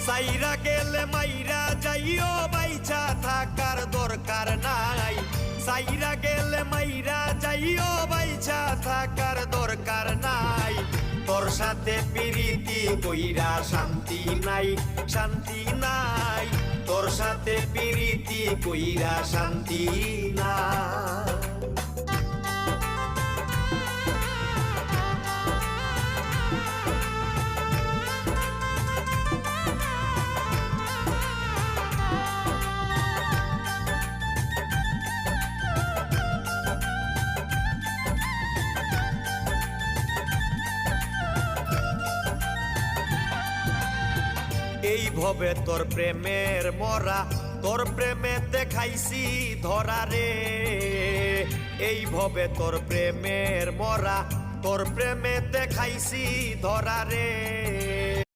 সাইরা গেলে মাইরা যাইও বাইচা থাকার দরকার নাই। সাইরা গেলে মাইরা যাইও বাইচা থাকার দরকার নাই। তোর সাথে প্রীতি কইরা শান্তি নাই, শান্তি নাই। তোর সাথে প্রীতি কইরা শান্তি নাই। এই ভবে তোর প্রেমের মরা, তোর প্রেমেতে খাইছি ধরা রে। এই ভবে তোর প্রেমের মরা, তোর প্রেমেতে খাইছি ধরা রে।